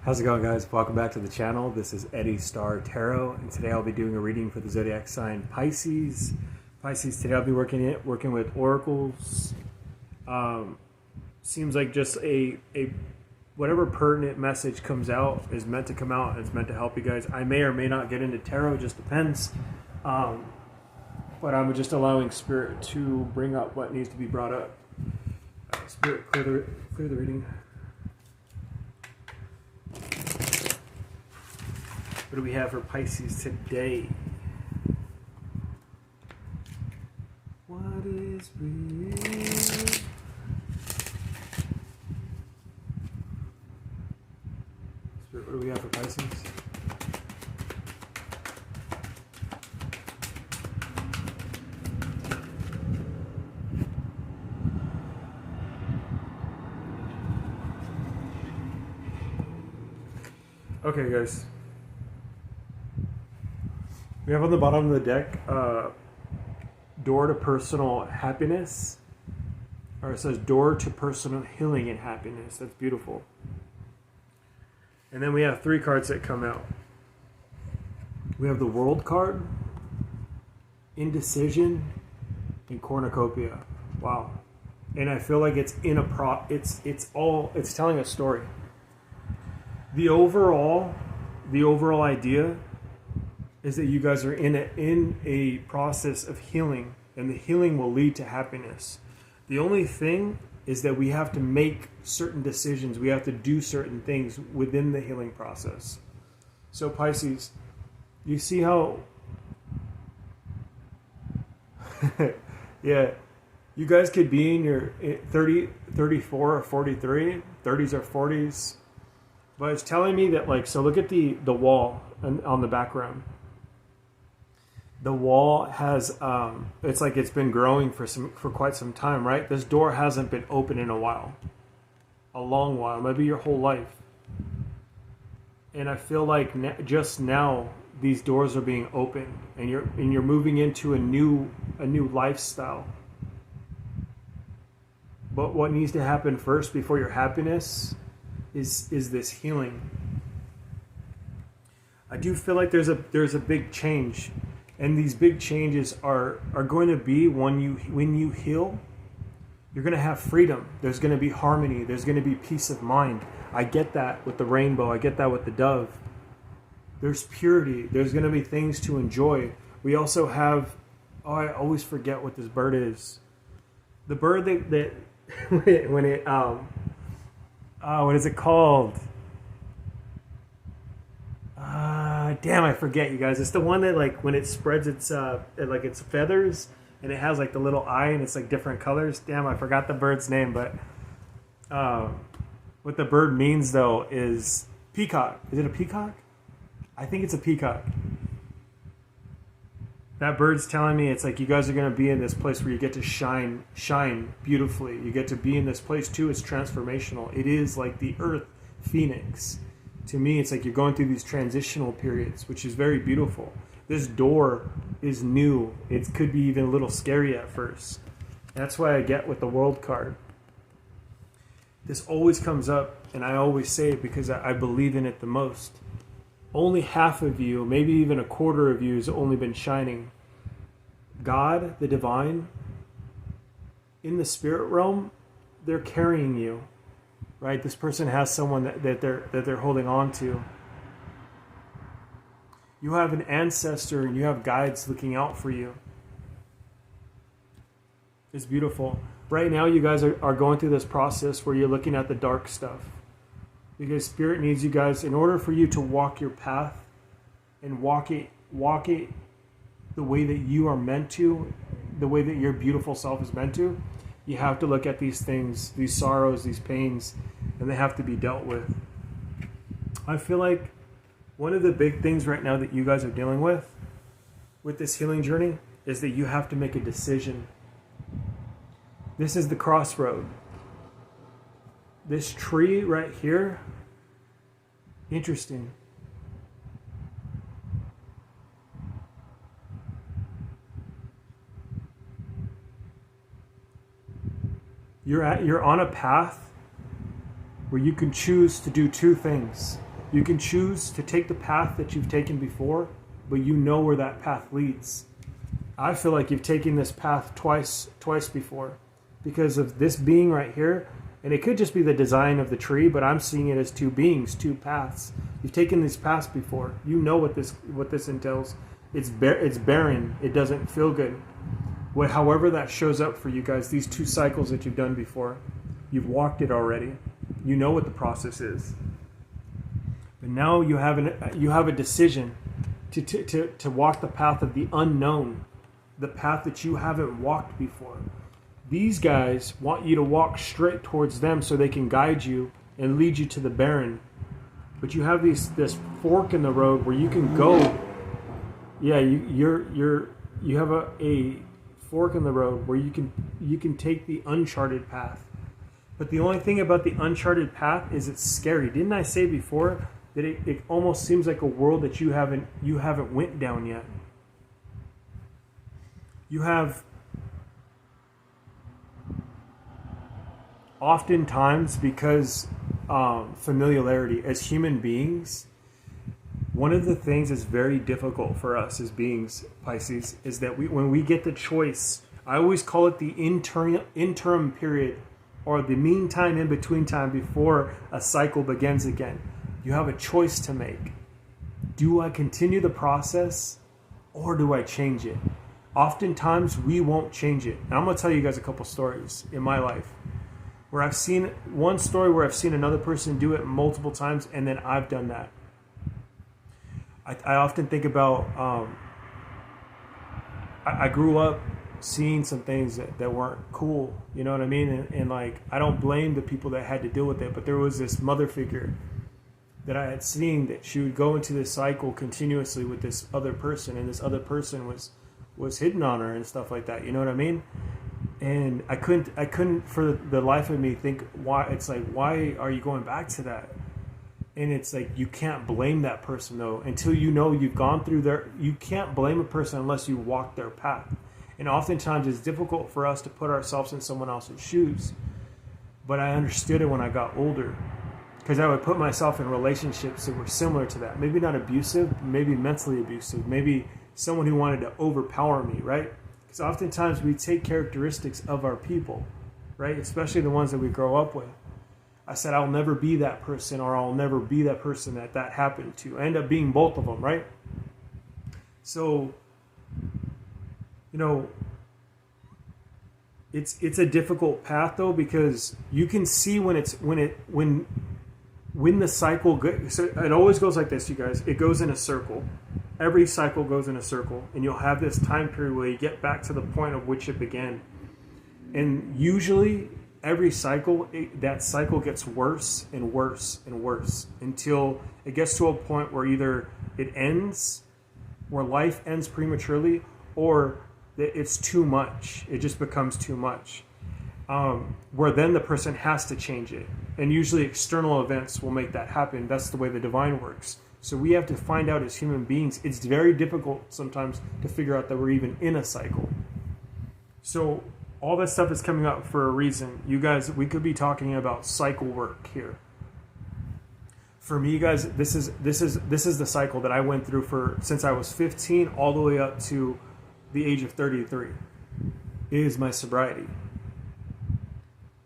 How's it going, guys? Welcome back to the channel. This is Eddie Star Tarot, and today I'll be doing a reading for the zodiac sign Pisces. Pisces, today I'll be working with oracles. Seems like just a whatever pertinent message comes out is meant to come out, and it's meant to help you guys. I may or may not get into tarot, just depends. But I'm just allowing Spirit to bring up what needs to be brought up. Spirit, clear the reading. What do we have for Pisces today? What is real? Spirit, what do we have for Pisces? Okay, guys. We have on the bottom of the deck, door to personal happiness, or it says door to personal healing and happiness. That's beautiful. And then we have three cards that come out. We have the World card, Indecision, and Cornucopia. Wow. And I feel like it's in a it's telling a story. The overall idea is that you guys are in a process of healing, and the healing will lead to happiness. The only thing is that we have to make certain decisions. We have to do certain things within the healing process. So Pisces, you see how yeah, you guys could be in your 30, 34 or 43, 30s or 40s. But it's telling me that, like, so look at the wall on the background. The wall has, it's like it's been growing for quite some time, right? This door hasn't been open in a while. A long while, maybe your whole life. And I feel like just now, these doors are being opened, and you're moving into a new lifestyle. But what needs to happen first before your happiness is this healing. I do feel like there's a big change. And these big changes are going to be when you heal, you're going to have freedom. There's going to be harmony. There's going to be peace of mind. I get that with the rainbow. I get that with the dove. There's purity. There's going to be things to enjoy. We also have, I always forget what this bird is. The bird that when it what is it called? Damn, I forget, you guys. It's the one that, like, when it spreads its its feathers, and it has like the little eye, and it's like different colors. Damn, I forgot the bird's name, but what the bird means though is peacock. Is it a peacock? I think it's a peacock. That bird's telling me it's like you guys are going to be in this place where you get to shine beautifully. You get to be in this place too. It's transformational. It is like the earth phoenix. To me, it's like you're going through these transitional periods, which is very beautiful. This door is new. It could be even a little scary at first. That's why I get with the World card. This always comes up, and I always say it because I believe in it the most. Only half of you, maybe even a quarter of you, has only been shining. God, the divine, in the spirit realm, they're carrying you. Right? This person has someone that they're holding on to. You have an ancestor, and you have guides looking out for you. It's beautiful. Right now, you guys are going through this process where you're looking at the dark stuff. Because Spirit needs you guys, in order for you to walk your path and walk it the way that you are meant to, the way that your beautiful self is meant to, you have to look at these things, these sorrows, these pains, and they have to be dealt with. I feel like one of the big things right now that you guys are dealing with this healing journey is that you have to make a decision. This is the crossroad. This tree right here, interesting. You're on a path where you can choose to do two things. You can choose to take the path that you've taken before, but you know where that path leads. I feel like you've taken this path twice before because of this being right here. And it could just be the design of the tree, but I'm seeing it as two beings, two paths. You've taken these paths before. You know what this entails. It's barren. It doesn't feel good. However that shows up for you guys, these 2 cycles that you've done before, you've walked it already. You know what the process is. But now you have a decision to walk the path of the unknown, the path that you haven't walked before. These guys want you to walk straight towards them so they can guide you and lead you to the barren. But you have this fork in the road where you can go. Yeah, you have a fork in the road where you can take the uncharted path. But the only thing about the uncharted path is it's scary. Didn't I say before that it almost seems like a world that you haven't went down yet? You have oftentimes, because familiarity as human beings, one of the things that's very difficult for us as beings, Pisces, is that when we get the choice, I always call it the interim period, or the meantime in between time before a cycle begins again. You have a choice to make. Do I continue the process or do I change it? Oftentimes we won't change it. And I'm going to tell you guys a couple stories in my life where I've seen one story where I've seen another person do it multiple times, and then I've done that. I often think about, I grew up seeing some things that weren't cool, you know what I mean? And like, I don't blame the people that had to deal with it, but there was this mother figure that I had seen that she would go into this cycle continuously with this other person, and this other person was hitting on her and stuff like that, you know what I mean? And I couldn't for the life of me think why are you going back to that? And it's like, you can't blame that person though until you know you've gone through you can't blame a person unless you walk their path. And oftentimes it's difficult for us to put ourselves in someone else's shoes. But I understood it when I got older, because I would put myself in relationships that were similar to that. Maybe not abusive, maybe mentally abusive, maybe someone who wanted to overpower me, right? Because oftentimes we take characteristics of our people, right? Especially the ones that we grow up with. I said, I'll never be that person, or I'll never be that person that happened to. I end up being both of them, right? So, you know, it's a difficult path though, because you can see when the cycle goes. So it always goes like this, you guys. It goes in a circle. Every cycle goes in a circle, and you'll have this time period where you get back to the point of which it began. And usually every cycle, that cycle gets worse and worse and worse until it gets to a point where either it ends, where life ends prematurely, or it's too much. It just becomes too much. Where then the person has to change it. And usually external events will make that happen. That's the way the divine works. So we have to find out as human beings. It's very difficult sometimes to figure out that we're even in a cycle. So all this stuff is coming up for a reason. You guys, we could be talking about cycle work here. For me, guys, this is the cycle that I went through since I was 15 all the way up to the age of 33. It is my sobriety.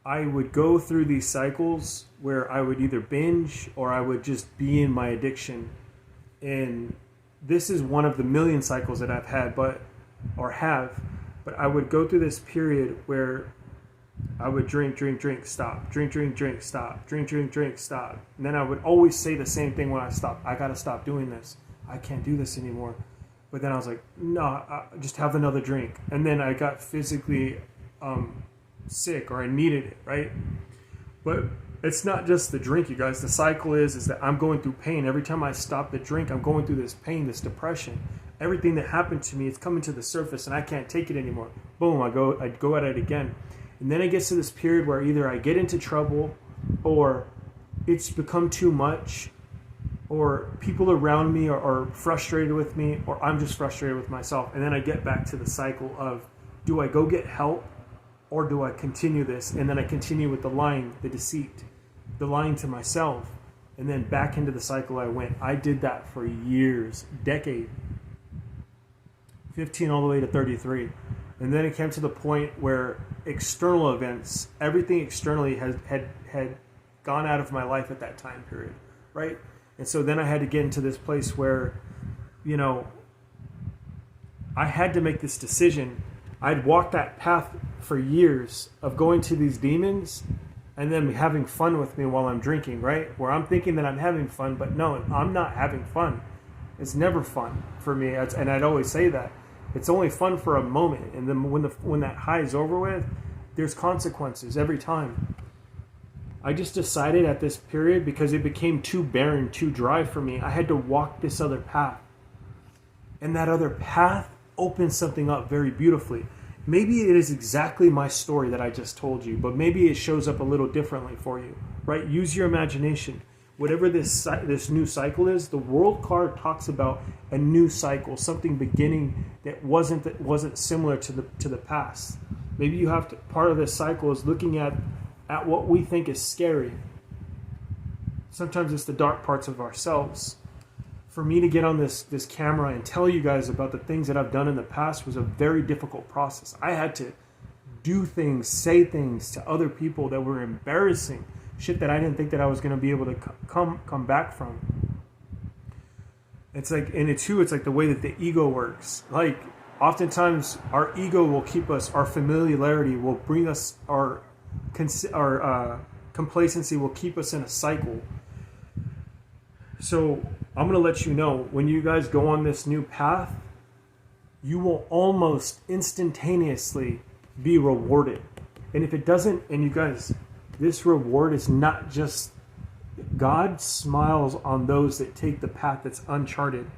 I would go through these cycles where I would either binge or I would just be in my addiction. And this is one of the million cycles that I've had, but I would go through this period where I would drink, stop, drink, stop, drink, stop. And then I would always say the same thing when I stopped. I got to stop doing this. I can't do this anymore. But then I was like, no, I just have another drink. And then I got physically sick, or I needed it, right? But it's not just the drink, you guys. The cycle is that I'm going through pain. Every time I stop the drink, I'm going through this pain, this depression. Everything that happened to me, it's coming to the surface, and I can't take it anymore. Boom, I'd go at it again. And then it gets to this period where either I get into trouble, or it's become too much, or people around me are frustrated with me, or I'm just frustrated with myself. And then I get back to the cycle of, do I go get help, or do I continue this? And then I continue with the lying, the deceit, the lying to myself, And then back into the cycle I went. I did that for years, decade, 15 all the way to 33. And then it came to the point where external events, everything externally had gone out of my life at that time period, right? And so then I had to get into this place where, you know, I had to make this decision. I'd walked that path for years of going to these demons and then having fun with me while I'm drinking, right? Where I'm thinking that I'm having fun, but no, I'm not having fun. It's never fun for me, and I'd always say that. It's only fun for a moment, and then when that high is over with, there's consequences every time. I just decided at this period, because it became too barren, too dry for me, I had to walk this other path. And that other path opened something up very beautifully. Maybe it is exactly my story that I just told you, but maybe it shows up a little differently for you, right? Use your imagination. Whatever this new cycle is, the world card talks about a new cycle, something beginning that wasn't similar to the past. Maybe you have to, part of this cycle is looking at what we think is scary. Sometimes it's the dark parts of ourselves. For me to get on this camera and tell you guys about the things that I've done in the past was a very difficult process. I had to do things, say things to other people that were embarrassing, shit that I didn't think that I was going to be able to come back from. It's like, and it's like the way that the ego works. Like, oftentimes our ego will keep us, our familiarity will bring us, our complacency will keep us in a cycle. So I'm going to let you know, when you guys go on this new path, you will almost instantaneously be rewarded. And if it doesn't, and you guys, this reward is not just, God smiles on those that take the path that's uncharted,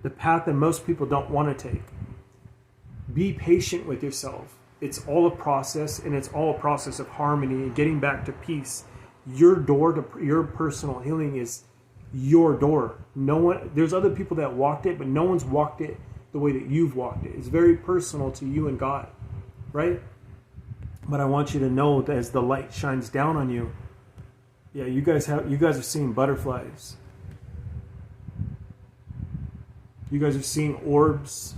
the path that most people don't want to take. Be patient with yourself. It's all a process, and it's all a process of harmony and getting back to peace. Your door to your personal healing is your door. No one, there's other people that walked it, but no one's walked it the way that you've walked it. It's very personal to you and God, right? But I want you to know that as the light shines down on you, yeah, you guys are seeing butterflies. You guys are seeing orbs.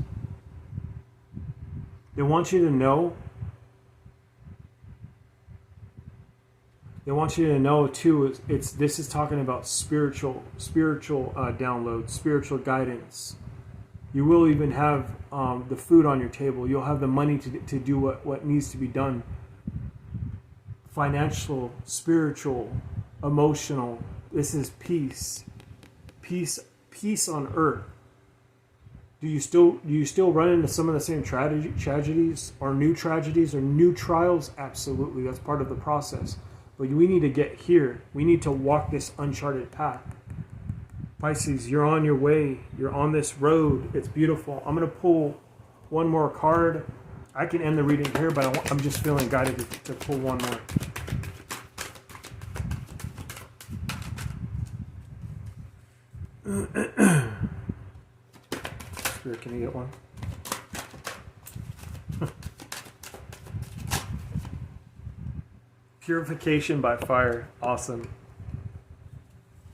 They want you to know. They want you to know too. This is talking about spiritual downloads, spiritual guidance. You will even have the food on your table. You'll have the money to do what needs to be done. Financial, spiritual, emotional. This is peace on earth. Do you still run into some of the same tragedies or new trials? Absolutely, that's part of the process. But we need to get here. We need to walk this uncharted path. Pisces, you're on your way. You're on this road. It's beautiful. I'm going to pull one more card. I can end the reading here, but I'm just feeling guided to pull one more. Spirit, can you get one? Purification by fire. Awesome.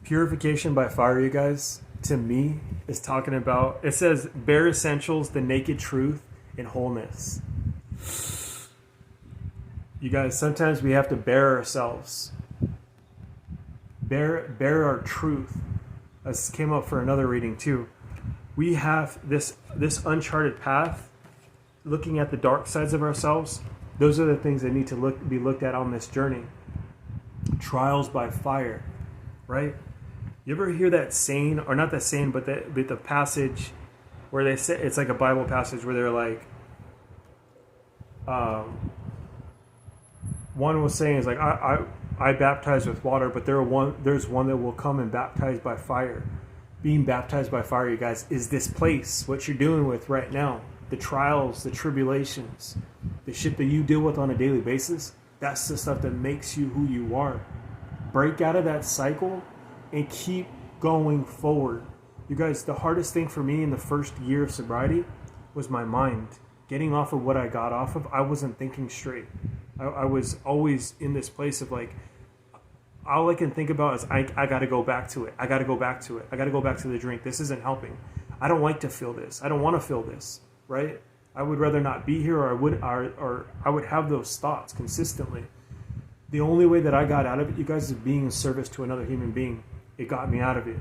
Purification by fire, you guys, to me, is talking about, it says, bare essentials, the naked truth, and wholeness. You guys, sometimes we have to bare ourselves. Bare our truth. This came up for another reading too. We have this uncharted path, looking at the dark sides of ourselves. Those are the things that need to be looked at on this journey. Trials by fire, right? You ever hear that saying, or not that saying, but the passage where they say, it's like a Bible passage where they're like, one was saying is like, I baptize with water, but there's one that will come and baptize by fire. Being baptized by fire, you guys, is this place, what you're dealing with right now. The trials, the tribulations, the shit that you deal with on a daily basis, that's the stuff that makes you who you are. Break out of that cycle and keep going forward. You guys, the hardest thing for me in the first year of sobriety was my mind. Getting off of what I got off of, I wasn't thinking straight. I was always in this place of like, all I can think about is I got to go back to it. I got to go back to it. I got to go back to the drink. This isn't helping. I don't like to feel this. I don't want to feel this, right? I would rather not be here, or I would have those thoughts consistently. The only way that I got out of it, you guys, is being in service to another human being. It got me out of it.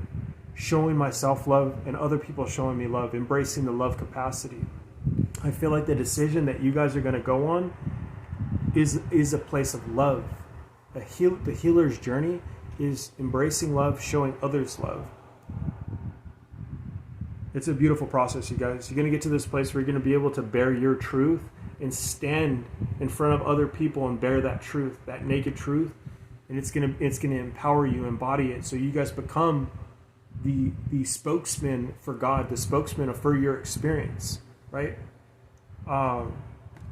Showing myself love and other people showing me love, embracing the love capacity. I feel like the decision that you guys are going to go on is a place of love. The healer's journey is embracing love, showing others love. It's a beautiful process, you guys. You're going to get to this place where you're going to be able to bear your truth and stand in front of other people and bear that truth, that naked truth, and it's going to empower you, embody it, so you guys become the spokesman for God, the spokesman for your experience, right? I'm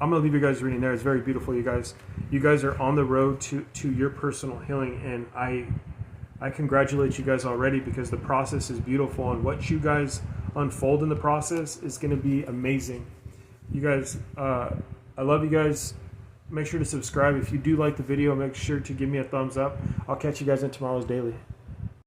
going to leave you guys reading there. It's very beautiful, you guys. You guys are on the road to your personal healing, and I congratulate you guys already, because the process is beautiful, and what you guys unfold in the process is going to be amazing. You guys, I love you guys. Make sure to subscribe. If you do like the video, make sure to give me a thumbs up. I'll catch you guys in tomorrow's daily.